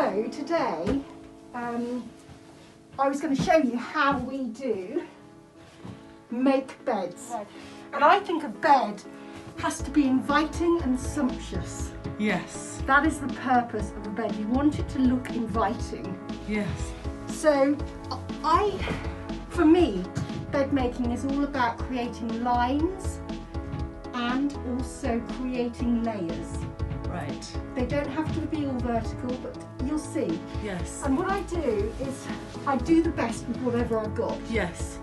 So today, I was going to show you how we do make beds. And I think a bed has to be inviting and sumptuous. Yes. That is the purpose of a bed. You want it to look inviting. Yes. So for me, bed making is all about creating lines and also creating layers. Right. They don't have to be all vertical, but you'll see. Yes. And what I do is I do the best with whatever I've got. Yes.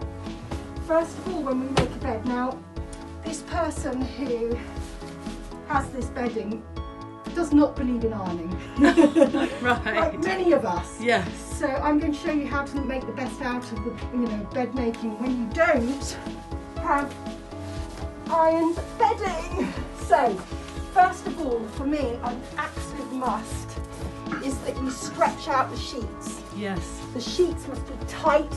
First of all, when we make a bed, now this person who has this bedding does not believe in ironing. Right. Like many of us. Yes. So I'm going to show you how to make the best out of the, bed making when you don't have ironed bedding. So, first of all, for me, an absolute must is that you stretch out the sheets. Yes. The sheets must be tight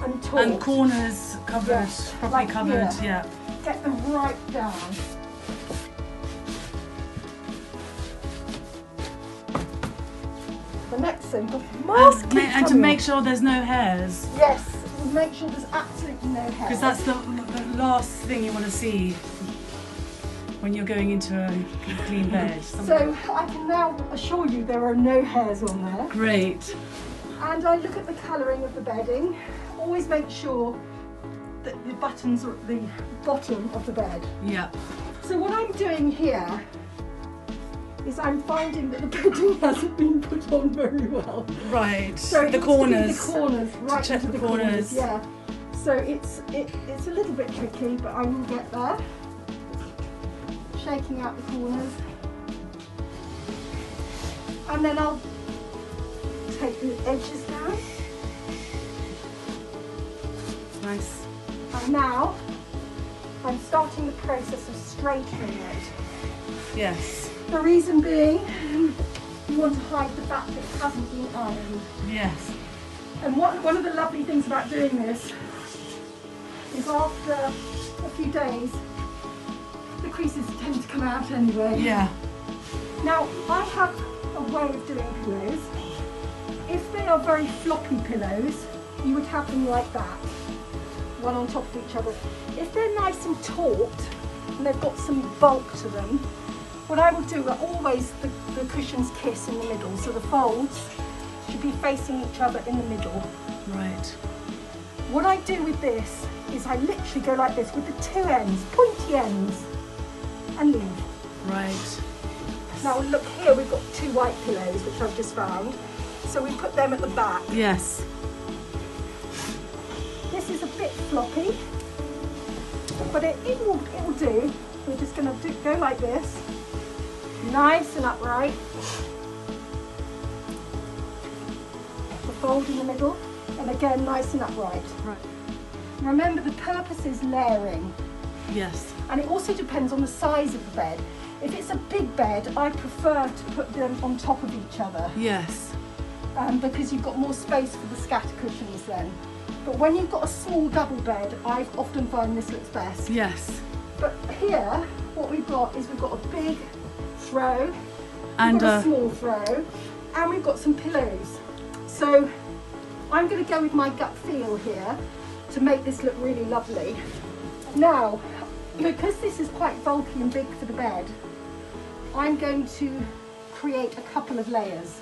and taut. And corners covered, Yes, properly like covered, here. yeah. Get them right down. The next thing, And to make sure there's no hairs. Yes, make sure there's absolutely no hair. Because that's the last thing you want to see when you're going into a clean bed. So I can now assure you there are no hairs on there. Great. And I look at the colouring of the bedding. Always make sure that the buttons are at the bottom of the bed. Yeah. So what I'm doing here is I'm finding that the bedding hasn't been put on very well. Right. So the corners. The corners, right check into the the corners. corners. Yeah. So it's a little bit tricky, but I will get there. Shaking out the corners, and then I'll take the edges down. Nice. And now I'm starting the process of straightening it. Yes. The reason being, you want to hide the fact that it hasn't been ironed. Yes. And one of the lovely things about doing this is after a few days, the creases tend to come out anyway. Yeah. Now, I have a way of doing pillows. If they are very floppy pillows, you would have them like that, one on top of each other. If they're nice and taut, and they've got some bulk to them, what I will do are always the cushions kiss in the middle, so the folds should be facing each other in the middle. Right. What I do with this is I literally go like this with the two ends, pointy ends, and leave. Right. Now look here, we've got two white pillows which I've just found. So we put them at the back. Yes. This is a bit floppy, but it will do. We're just going to go like this, nice and upright. The fold in the middle, and again nice and upright. Right. Remember, the purpose is layering. Yes. And it also depends on the size of the bed. If it's a big bed, I prefer to put them on top of each other. Yes. Because you've got more space for the scatter cushions then. But when you've got a small double bed, I often find this looks best. Yes. But here, what we've got is we've got a big throw, And we've got a small throw, and we've got some pillows. So I'm going to go with my gut feel here to make this look really lovely. Now, because this is quite bulky and big for the bed, I'm going to create a couple of layers,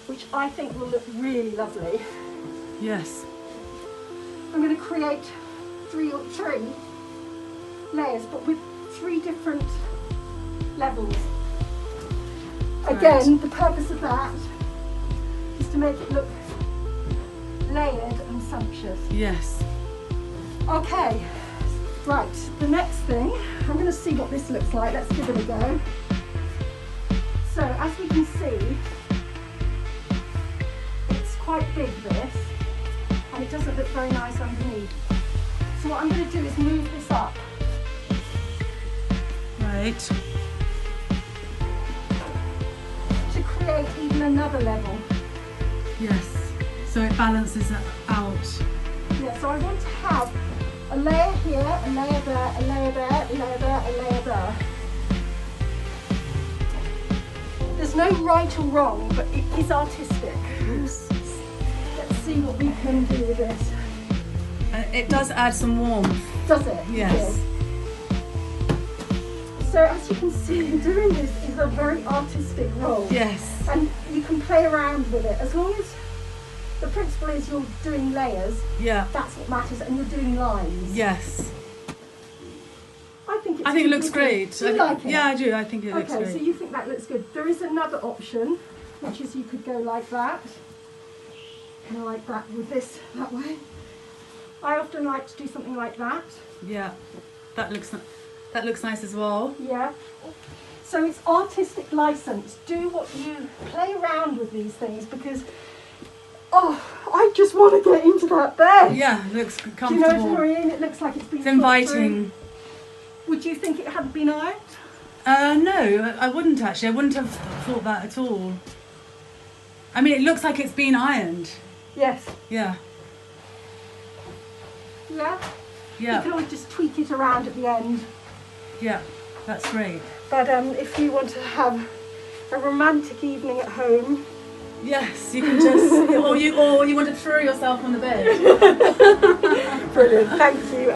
which I think will look really lovely. Yes. I'm going to create three layers, but with 3 different levels. Again, the purpose of that is to make it look layered and sumptuous. Yes. Okay, right, the next thing, I'm going to see what this looks like. Let's give it a go. So, as we can see, it's quite big, this, and it doesn't look very nice underneath. So what I'm going to do is move this up. Right. To create even another level. Yes. So it balances it out. Yeah, so I want to have a layer here, a layer there, a layer there, a layer there, a layer there. There's no right or wrong, but it is artistic. Let's see what we can do with this. And it does add some warmth. Does it? Yes. So as you can see, doing this is a very artistic role. Yes. And you can play around with it. As long as the principle is you're doing layers, Yeah. that's what matters, and you're doing lines. Yes. I think it looks great. Do you like it? Yeah, I do. I think it looks Okay, great. so you think that looks good. There is another option, which is you could go like that. And like that with this that way. I often like to do something like that. Yeah. That looks nice as well. Yeah. So it's artistic license. Do what you play around with these things, because I just want to get into that bed. Yeah, it looks comfortable. Do you know what I mean? It looks like it's been It's inviting. through. Would you think it hadn't been ironed? No, I wouldn't actually. I wouldn't have thought that at all. I mean, it looks like it's been ironed. Yes. Yeah. Yeah? You Yeah. can always just tweak it around at the end. Yeah. That's great. But if you want to have a romantic evening at home, Yes, you can just, or you want to throw yourself on the bed. brilliant. Thank you.